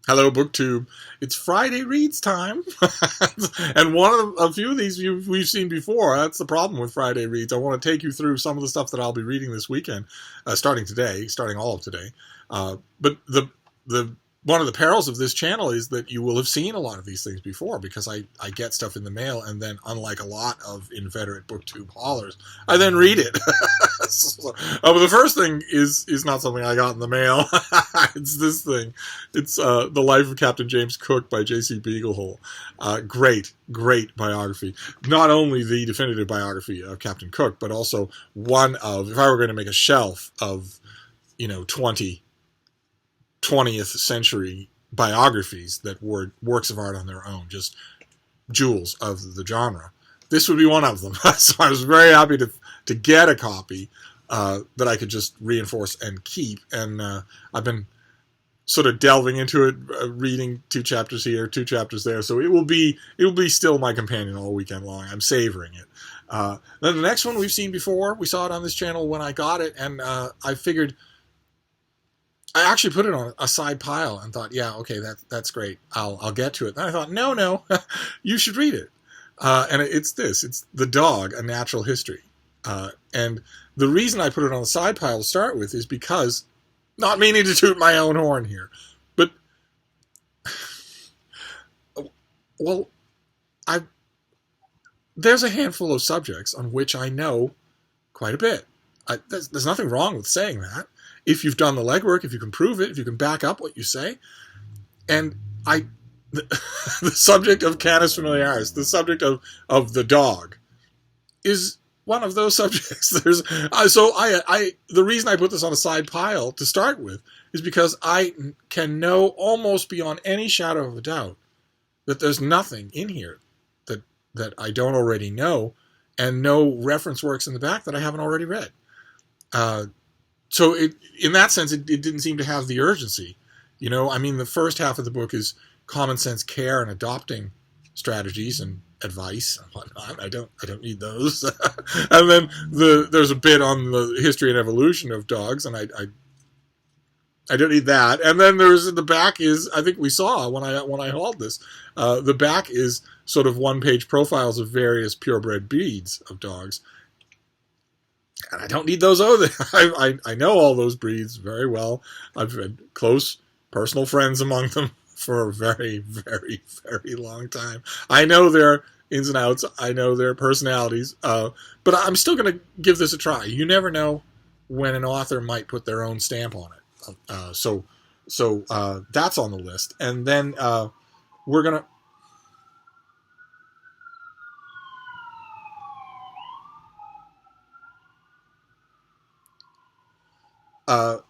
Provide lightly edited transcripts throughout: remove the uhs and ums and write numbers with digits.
Hello, BookTube. It's Friday Reads time. And a few of these we've seen before. That's the problem with Friday Reads. I want to take you through some of the stuff that I'll be reading this weekend, starting all of today. But the one of the perils of this channel is that you will have seen a lot of these things before because I get stuff in the mail and then, unlike a lot of inveterate BookTube haulers, I then read it. But the first thing is not something I got in the mail. It's this thing. It's The Life of Captain James Cook by J.C. Beaglehole. Great biography. Not only the definitive biography of Captain Cook, but also one of, if I were going to make a shelf of, 20th century biographies that were works of art on their own, just jewels of the genre, this would be one of them. So I was very happy to get a copy that I could just reinforce and keep. And I've been sort of delving into it, reading 2 chapters here, 2 chapters there. So it will be still my companion all weekend long. I'm savoring it. Then the next one we've seen before. We saw it on this channel when I got it, and I figured I actually put it on a side pile and thought, yeah, okay, that's great. I'll get to it. Then I thought, no, you should read it. And it's The Dog, A Natural History. And the reason I put it on the side pile to start with is because, not meaning to toot my own horn here, but, well, there's a handful of subjects on which I know quite a bit. There's nothing wrong with saying that. If you've done the legwork, if you can prove it, if you can back up what you say. And the subject of Canis Familiaris, the subject of the dog, is one of those subjects. The reason I put this on a side pile to start with is because I can know almost beyond any shadow of a doubt that there's nothing in here that I don't already know, and no reference works in the back that I haven't already read. So in that sense, it didn't seem to have the urgency. The first half of the book is common sense care and adopting strategies and advice and whatnot. I don't need those. And then there's a bit on the history and evolution of dogs, and I don't need that. And then the back is, I think we saw when I hauled this, the back is sort of one-page profiles of various purebred breeds of dogs. And I don't need those either. I know all those breeds very well. I've had close personal friends among them for a very, very, very long time. I know their ins and outs. I know their personalities. But I'm still going to give this a try. You never know when an author might put their own stamp on it. So that's on the list. And then we're going to...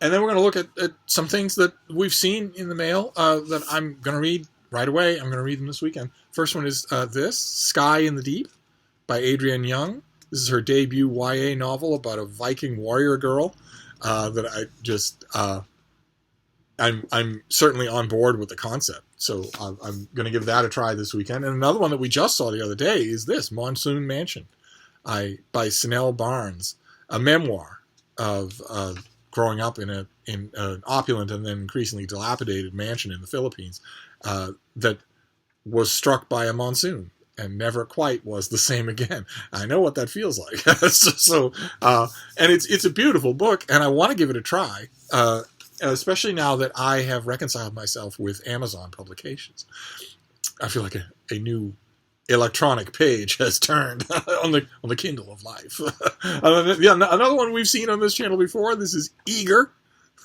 and then we're going to look at some things that we've seen in the mail that I'm going to read right away. I'm going to read them this weekend. First one is this, Sky in the Deep by Adrienne Young. This is her debut YA novel about a Viking warrior girl that I just... I'm certainly on board with the concept. So I'm going to give that a try this weekend. And another one that we just saw the other day is this, Monsoon Mansion by Snell Barnes, a memoir of... growing up in an opulent and then increasingly dilapidated mansion in the Philippines that was struck by a monsoon and never quite was the same again. I know what that feels like. And it's a beautiful book, and I want to give it a try, especially now that I have reconciled myself with Amazon publications. I feel like a new electronic page has turned on the Kindle of life. Another one we've seen on this channel before. This is Eager.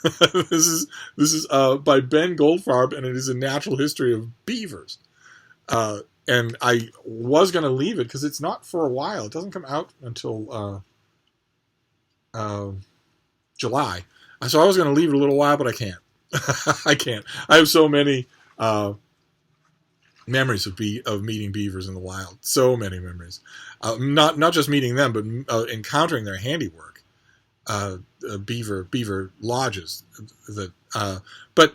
This is by Ben Goldfarb, and it is a natural history of beavers. And I was going to leave it because it's not for a while. It doesn't come out until July. So I was going to leave it a little while, but I can't. I can't. I have so many memories of meeting beavers in the wild. So many memories. Not just meeting them, but encountering their handiwork. Beaver lodges. But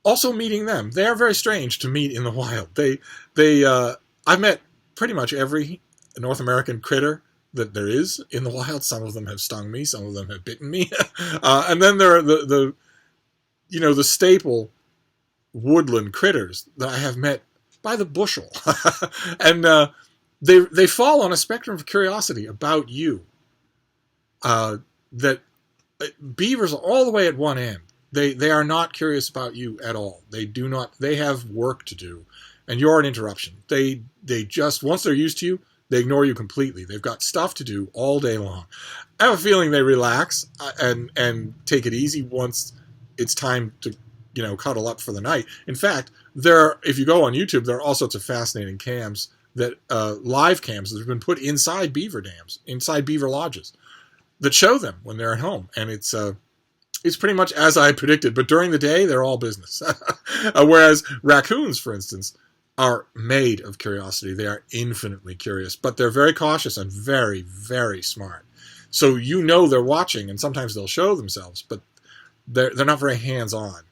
also meeting them. They are very strange to meet in the wild. I've met pretty much every North American critter that there is in the wild. Some of them have stung me. Some of them have bitten me. And then there are the staple woodland critters that I have met by the bushel. And they fall on a spectrum of curiosity about you. That beavers are all the way at one end. They are not curious about you at all. They do not. They have work to do, and you're an interruption. They just, once they're used to you, they ignore you completely. They've got stuff to do all day long. I have a feeling they relax and take it easy once it's time to cuddle up for the night. In fact, if you go on YouTube, there are all sorts of fascinating cams that live cams that have been put inside beaver dams, inside beaver lodges, that show them when they're at home, and it's pretty much as I predicted. But during the day, they're all business. Whereas raccoons, for instance, are made of curiosity. They are infinitely curious, but they're very cautious and very, very smart. So they're watching, and sometimes they'll show themselves, but they're not very hands-on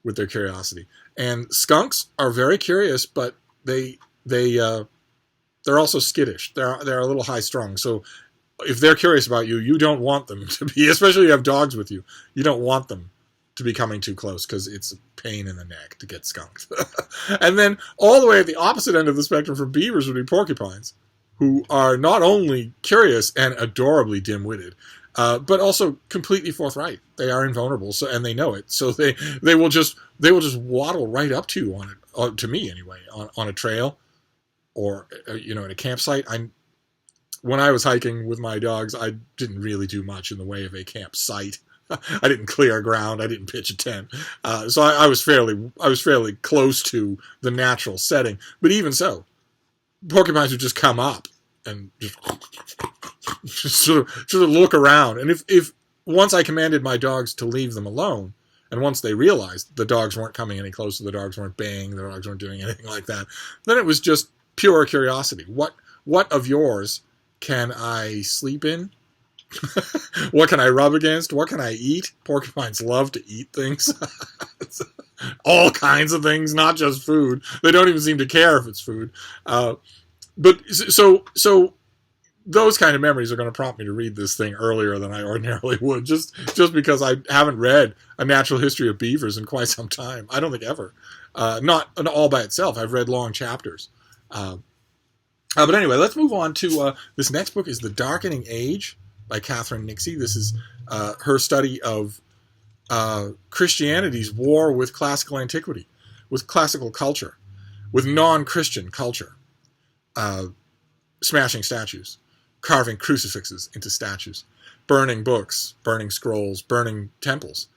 with their curiosity. And skunks are very curious, but they're also skittish. They're a little high-strung. So if they're curious about you, you don't want them to be, especially if you have dogs with you, you don't want them to be coming too close because it's a pain in the neck to get skunked. And then all the way at the opposite end of the spectrum for beavers would be porcupines, who are not only curious and adorably dim-witted, but also completely forthright. They are invulnerable, and they know it. So they will just waddle right up to you to me anyway, on a trail or at a campsite. When I was hiking with my dogs, I didn't really do much in the way of a campsite. I didn't clear ground. I didn't pitch a tent. So I was fairly close to the natural setting. But even so, porcupines would just come up and just sort of look around. And if once I commanded my dogs to leave them alone, and once they realized the dogs weren't coming any closer, the dogs weren't baying, the dogs weren't doing anything like that, then it was just pure curiosity. What of yours can I sleep in? What can I rub against? What can I eat? Porcupines love to eat things. All kinds of things, not just food. They don't even seem to care if it's food. But so those kind of memories are going to prompt me to read this thing earlier than I ordinarily would, just because I haven't read a natural history of beavers in quite some time. I don't think ever. Not all by itself. I've read long chapters. But anyway, let's move on to this next book is The Darkening Age by Catherine Nixie. This is her study of Christianity's war with classical antiquity, with classical culture, with non-Christian culture, smashing statues, carving crucifixes into statues, burning books, burning scrolls, burning temples.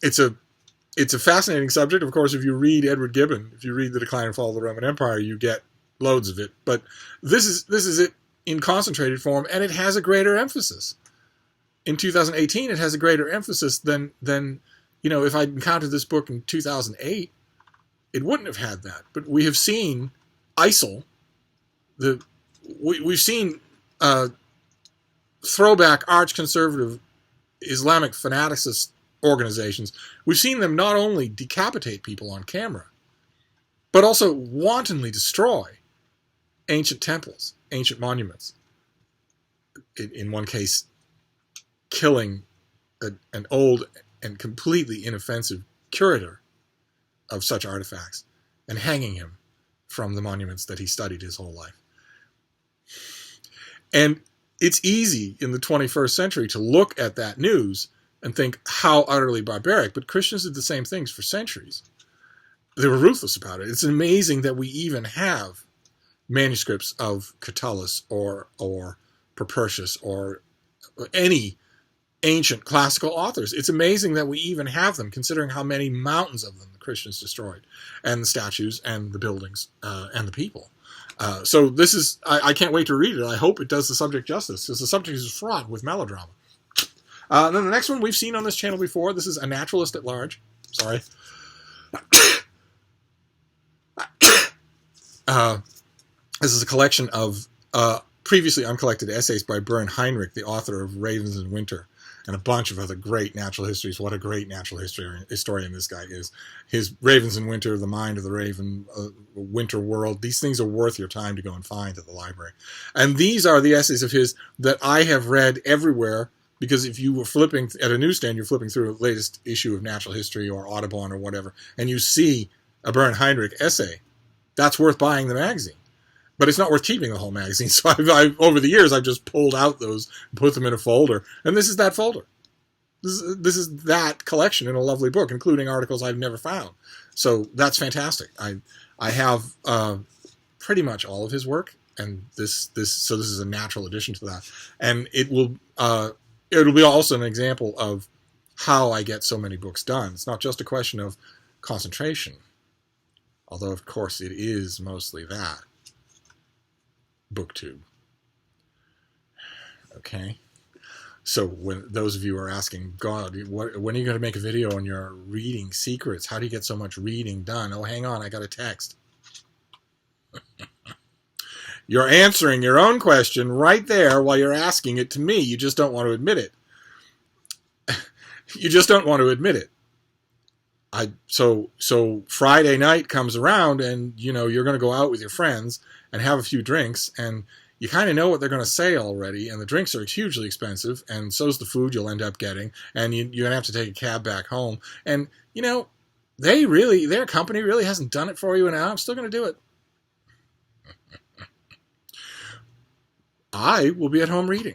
It's a fascinating subject. Of course, if you read Edward Gibbon, if you read The Decline and Fall of the Roman Empire, you get loads of it. But this is it in concentrated form, and it has a greater emphasis. In 2018, it has a greater emphasis than if I'd encountered this book in 2008, it wouldn't have had that. But we have seen ISIL, we've seen throwback arch-conservative Islamic fanaticist organizations. We've seen them not only decapitate people on camera, but also wantonly destroy ancient temples, ancient monuments. In one case, killing an old and completely inoffensive curator of such artifacts and hanging him from the monuments that he studied his whole life. And it's easy in the 21st century to look at that news and think how utterly barbaric, but Christians did the same things for centuries. They were ruthless about it. It's amazing that we even have manuscripts of Catullus or Propertius or any ancient classical authors. It's amazing that we even have them, considering how many mountains of them the Christians destroyed, and the statues and the buildings and the people. So this is, I can't wait to read it. I hope it does the subject justice, because the subject is fraught with melodrama. Then the next one we've seen on this channel before. This is A Naturalist at Large. Sorry. This is a collection of previously uncollected essays by Bern Heinrich, the author of Ravens in Winter, and a bunch of other great natural histories. What a great natural historian this guy is. His Ravens in Winter, The Mind of the Raven, Winter World, these things are worth your time to go and find at the library. And these are the essays of his that I have read everywhere Because if you were flipping at a newsstand, you're flipping through the latest issue of Natural History or Audubon or whatever, and you see a Bernd Heinrich essay, that's worth buying the magazine. But it's not worth keeping the whole magazine. So over the years, I've just pulled out those and put them in a folder. And this is that folder. This is that collection in a lovely book, including articles I've never found. So that's fantastic. I have pretty much all of his work, and this is a natural addition to that. And it'll be also an example of how I get so many books done. It's not just a question of concentration, although of course it is mostly that. BookTube. Okay. So when those of you are asking, God, when are you going to make a video on your reading secrets? How do you get so much reading done? Oh, hang on, I got a text. You're answering your own question right there while you're asking it to me. You just don't want to admit it. You just don't want to admit it. So Friday night comes around, and you're going to go out with your friends and have a few drinks, and you kind of know what they're going to say already, and the drinks are hugely expensive, and so's the food you'll end up getting, and you're going to have to take a cab back home. And, their company really hasn't done it for you, and I'm still going to do it. I will be at home reading.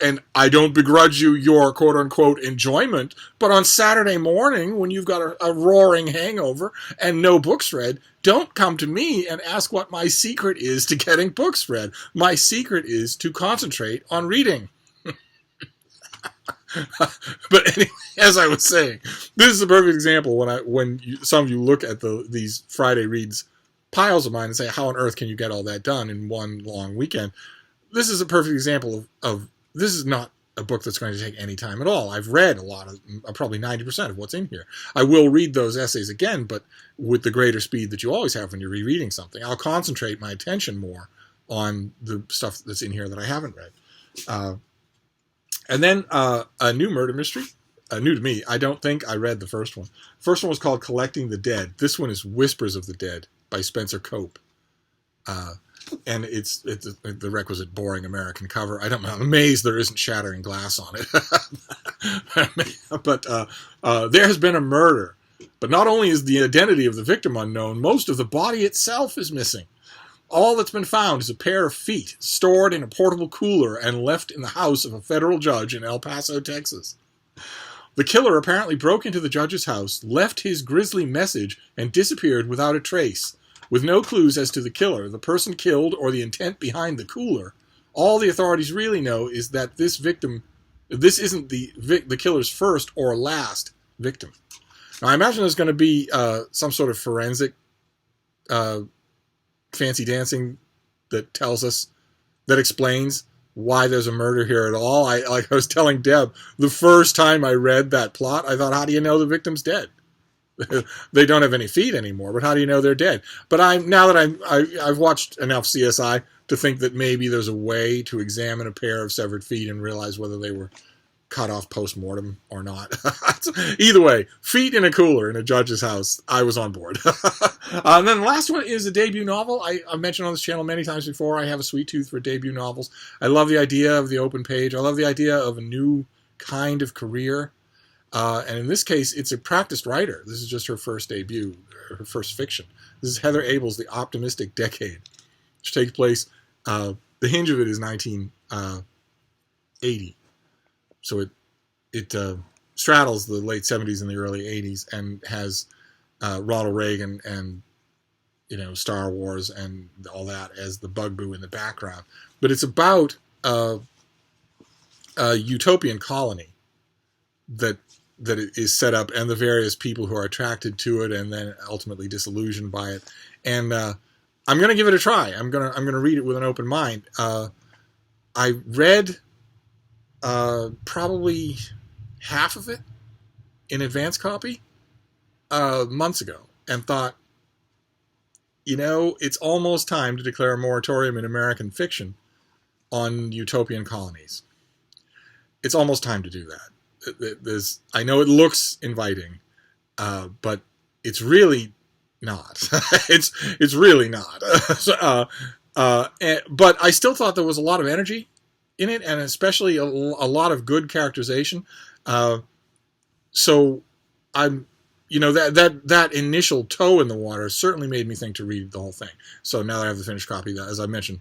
And I don't begrudge you your quote-unquote enjoyment, but on Saturday morning, when you've got a roaring hangover and no books read, don't come to me and ask what my secret is to getting books read. My secret is to concentrate on reading. But anyway, as I was saying, this is a perfect example when some of you look at these Friday reads piles of mine and say, how on earth can you get all that done in one long weekend? This is a perfect example of this is not a book that's going to take any time at all. I've read a lot of, probably 90% of what's in here. I will read those essays again, but with the greater speed that you always have when you're rereading something. I'll concentrate my attention more on the stuff that's in here that I haven't read. And then a new murder mystery, new to me. I don't think I read the first one. The first one was called Collecting the Dead. This one is Whispers of the Dead by Spencer Cope. And it's the requisite boring American cover. I'm amazed there isn't shattering glass on it. But there has been a murder. But not only is the identity of the victim unknown, most of the body itself is missing. All that's been found is a pair of feet stored in a portable cooler and left in the house of a federal judge in El Paso, Texas. The killer apparently broke into the judge's house, left his grisly message, and disappeared without a trace. With no clues as to the killer, the person killed, or the intent behind the cooler, all the authorities really know is that this isn't the killer's first or last victim. Now, I imagine there's going to be some sort of forensic fancy dancing that tells us, that explains why there's a murder here at all. Like I was telling Deb, the first time I read that plot, I thought, how do you know the victim's dead? They don't have any feet anymore, but how do you know they're dead? But I've watched enough CSI to think that maybe there's a way to examine a pair of severed feet and realize whether they were cut off post-mortem or not. Either way, feet in a cooler in a judge's house, I was on board. And then the last one is a debut novel. I've mentioned on this channel many times before, I have a sweet tooth for debut novels. I love the idea of the open page. I love the idea of a new kind of career. And in this case, it's a practiced writer. This is just her first debut, her first fiction. This is Heather Abel's The Optimistic Decade, which takes place, the hinge of it is 1980. So it straddles the late 70s and the early 80s and has Ronald Reagan and Star Wars and all that as the bugaboo in the background. But it's about a utopian colony that it is set up, and the various people who are attracted to it and then ultimately disillusioned by it. And I'm going to give it a try. I'm going to read it with an open mind. I read probably half of it in advance copy months ago and thought, it's almost time to declare a moratorium in American fiction on utopian colonies. It's almost time to do that. I know it looks inviting, but it's really not. it's really not. But I still thought there was a lot of energy in it, and especially a lot of good characterization. So I'm, that initial toe in the water certainly made me think to read the whole thing. So now that I have the finished copy, as I mentioned,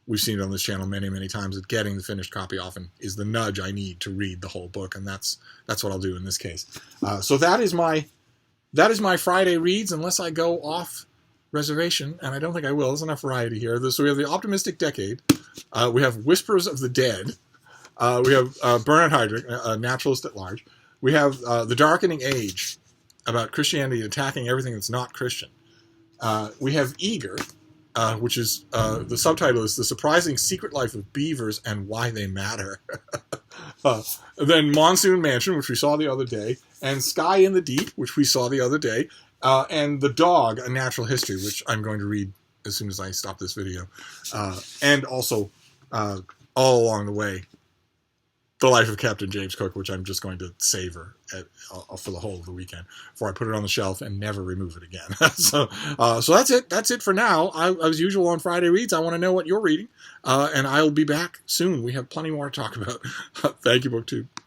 we've seen it on this channel many, many times, that getting the finished copy often is the nudge I need to read the whole book, and that's what I'll do in this case. So that is my Friday reads, unless I go off reservation, and I don't think I will. There's enough variety here. So we have The Optimistic Decade. We have Whispers of the Dead. We have Bernard Heydrich, a naturalist at large. We have The Darkening Age, about Christianity attacking everything that's not Christian. We have Eager, which is, the subtitle is The Surprising Secret Life of Beavers and Why They Matter. Then Monsoon Mansion, which we saw the other day, and Sky in the Deep, which we saw the other day, and The Dog, A Natural History, which I'm going to read as soon as I stop this video. And also, all along the way, The Life of Captain James Cook, which I'm just going to savor for the whole of the weekend before I put it on the shelf and never remove it again. So that's it. That's it for now. As usual on Friday Reads, I want to know what you're reading, and I'll be back soon. We have plenty more to talk about. Thank you, BookTube.